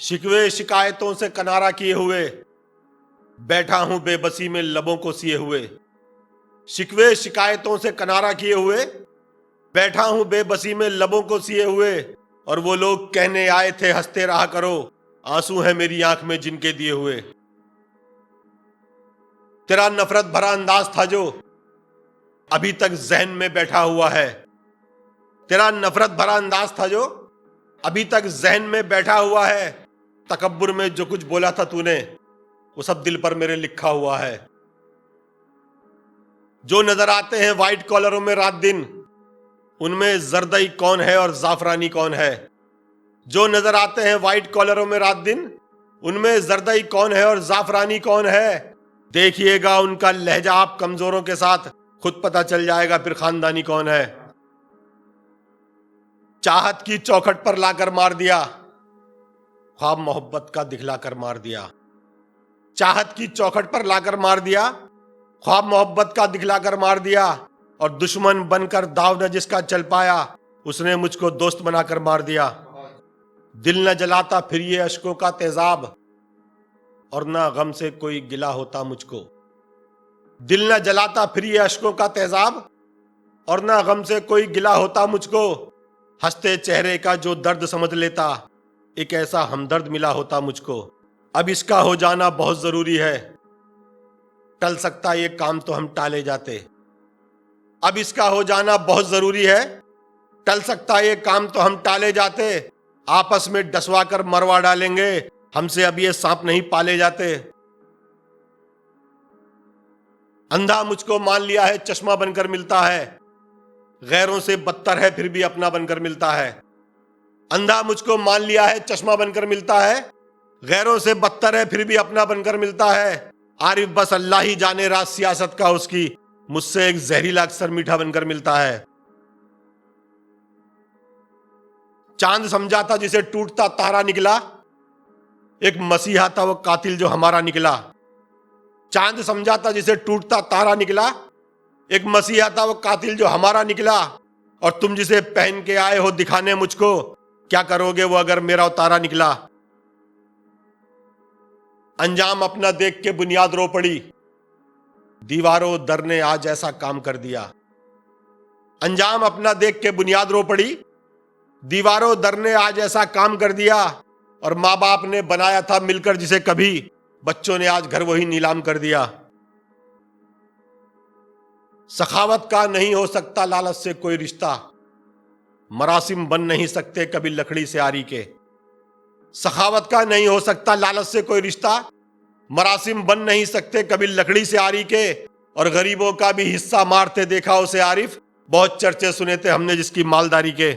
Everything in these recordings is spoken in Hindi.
शिकवे शिकायतों से किनारा किए हुए बैठा हूं बेबसी में लबों को सिए हुए। शिकवे शिकायतों से किनारा किए हुए बैठा हूं बेबसी में लबों को सिए हुए। और वो लोग कहने आए थे हंसते रहा करो, आंसू है मेरी आंख में जिनके दिए हुए। तेरा नफरत भरा अंदाज था जो अभी तक जहन में बैठा हुआ है। तेरा नफरत भरा अंदाज था जो अभी तक जहन में बैठा हुआ है। तकब्बुर में जो कुछ बोला था तूने वो सब दिल पर मेरे लिखा हुआ है। जो नजर आते हैं व्हाइट कॉलरों में रात दिन, उनमें जरदई कौन है और जाफरानी कौन है। जो नजर आते हैं व्हाइट कॉलरों में रात दिन, उनमें जरदई कौन है और जाफरानी कौन है। देखिएगा उनका लहजा आप कमजोरों के साथ, खुद पता चल जाएगा फिर खानदानी कौन है। चाहत की चौखट पर लाकर मार दिया, ख्वाब मोहब्बत का दिखलाकर मार दिया। चाहत की चौखट पर लाकर मार दिया, ख्वाब मोहब्बत का दिखलाकर मार दिया। और दुश्मन बनकर दाव न जिसका चल पाया, उसने मुझको दोस्त बनाकर मार दिया। दिल न जलाता फिर ये अश्कों का तेजाब, और ना गम से कोई गिला होता मुझको। दिल न जलाता फिर ये अश्कों का तेजाब, और ना गम से कोई गिला होता मुझको। हंसते चेहरे का जो दर्द समझ लेता, एक ऐसा हमदर्द मिला होता मुझको। अब इसका हो जाना बहुत जरूरी है, टल सकता ये काम तो हम टाले जाते। अब इसका हो जाना बहुत जरूरी है, टल सकता ये काम तो हम टाले जाते। आपस में डसवा कर मरवा डालेंगे, हमसे अब ये सांप नहीं पाले जाते। अंधा मुझको मान लिया है चश्मा बनकर मिलता है, गैरों से बदतर है फिर भी अपना बनकर मिलता है। अंधा मुझको मान लिया है चश्मा बनकर मिलता है, गैरों से बदतर है फिर भी अपना बनकर मिलता है। आरिफ बस अल्लाह ही जाने राज सियासत का उसकी, मुझसे एक जहरीला अक्सर मीठा बनकर मिलता है। चांद समझा था जिसे टूटता तारा निकला, एक मसीहा था वो कातिल जो हमारा निकला। चांद समझा था जिसे टूटता तारा निकला, एक मसीहा था वो कातिल जो हमारा निकला। और तुम जिसे पहन के आए हो दिखाने मुझको, क्या करोगे वो अगर मेरा उतारा निकला। अंजाम अपना देख के बुनियाद रो पड़ी, दीवारों दर ने आज ऐसा काम कर दिया। अंजाम अपना देख के बुनियाद रो पड़ी, दीवारों दर ने आज ऐसा काम कर दिया। और मां बाप ने बनाया था मिलकर जिसे कभी, बच्चों ने आज घर वही नीलाम कर दिया। सखावत का नहीं हो सकता लालच से कोई रिश्ता, मरासिम बन नहीं सकते कभी लकड़ी से आरी के। सखावत का नहीं हो सकता लालच से कोई रिश्ता, मरासिम बन नहीं सकते कभी लकड़ी से आरी के। और गरीबों का भी हिस्सा मारते देखा उसे आरिफ, बहुत चर्चे सुने थे हमने जिसकी मालदारी के।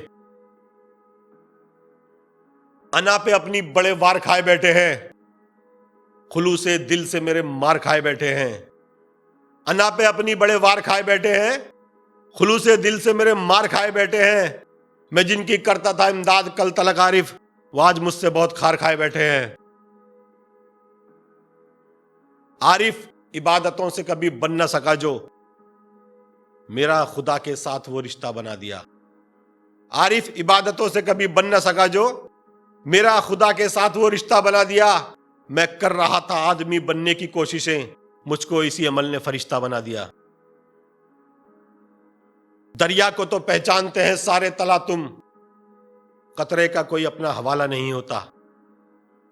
अना पे अपनी बड़े वार खाए बैठे हैं, खुलू से दिल से मेरे मार खाए बैठे हैं। अना पे अपनी बड़े वार खाए बैठे हैं, खुलू से दिल से मेरे मार खाए बैठे हैं। मैं जिनकी करता था इमदाद कल तलक आरिफ, वो आज मुझसे बहुत खार खाए बैठे हैं। आरिफ इबादतों से कभी बन न सका जो, मेरा खुदा के साथ वो रिश्ता बना दिया। आरिफ इबादतों से कभी बन न सका जो, मेरा खुदा के साथ वो रिश्ता बना दिया। मैं कर रहा था आदमी बनने की कोशिशें, मुझको इसी अमल ने फरिश्ता बना दिया। दरिया को तो पहचानते हैं सारे तला तुम, कतरे का कोई अपना हवाला नहीं होता।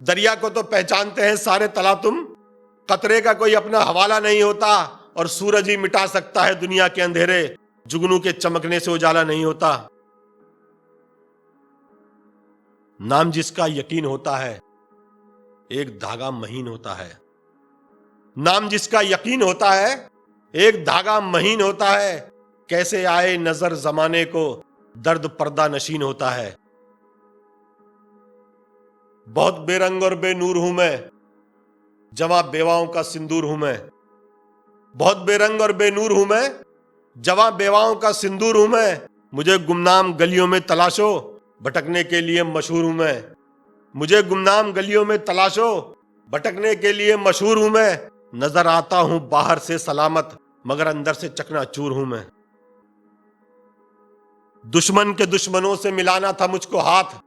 दरिया को तो पहचानते हैं सारे तला तुम, कतरे का कोई अपना हवाला नहीं होता। और सूरज ही मिटा सकता है दुनिया के अंधेरे, जुगनू के चमकने से उजाला नहीं होता। नाम जिसका यकीन होता है, एक धागा महीन होता है। नाम जिसका यकीन होता है, एक धागा महीन होता है। कैसे आए नजर जमाने को, दर्द पर्दा नशीन होता है। बहुत बेरंग और बेनूर हूं मैं, जवां बेवाओं का सिंदूर हूं मैं। बहुत बेरंग और बेनूर हूं मैं, जवां बेवाओं का सिंदूर हूं मैं। मुझे गुमनाम गलियों में तलाशो, भटकने के लिए मशहूर हूं मैं। मुझे गुमनाम गलियों में तलाशो, भटकने के लिए मशहूर हूं मैं। नजर आता हूं बाहर से सलामत, मगर अंदर से चकनाचूर हूं मैं। दुश्मन के दुश्मनों से मिलाना था मुझको हाथ,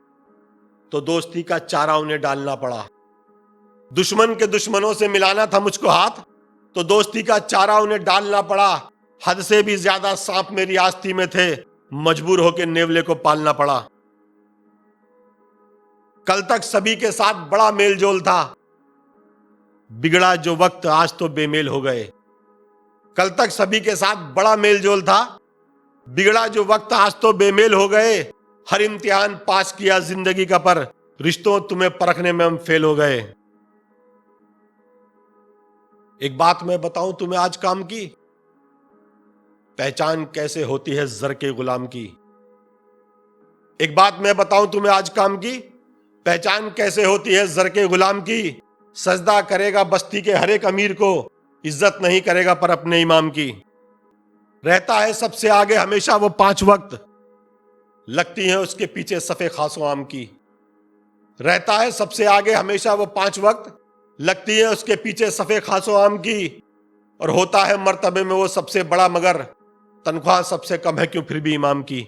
तो दोस्ती का चारा उन्हें डालना पड़ा। दुश्मन के दुश्मनों से मिलाना था मुझको हाथ, तो दोस्ती का चारा उन्हें डालना पड़ा। हद से भी ज्यादा सांप मेरी आस्ती में थे, मजबूर होकर नेवले को पालना पड़ा। कल तक सभी के साथ बड़ा मेल जोल था, बिगड़ा जो वक्त आज तो बेमेल हो गए। कल तक सभी के साथ बड़ा मेल जोल था, बिगड़ा जो वक्त आज तो बेमेल हो गए। हर इम्तिहान पास किया जिंदगी का, पर रिश्तों तुम्हें परखने में हम फेल हो गए। एक बात मैं बताऊं तुम्हें आज काम की, पहचान कैसे होती है जर के गुलाम की। एक बात मैं बताऊं तुम्हें आज काम की, पहचान कैसे होती है जर के गुलाम की। सजदा करेगा बस्ती के हर एक अमीर को, इज्जत नहीं करेगा पर अपने इमाम की। रहता है सबसे आगे हमेशा वो 5 वक्त, लगती है उसके पीछे सफे खासो आम की। रहता है सबसे आगे हमेशा वो 5 वक्त, लगती है उसके पीछे सफे खासो आम की। और होता है मर्तबे में वो सबसे बड़ा, मगर तनख्वाह सबसे कम है क्यों फिर भी इमाम की।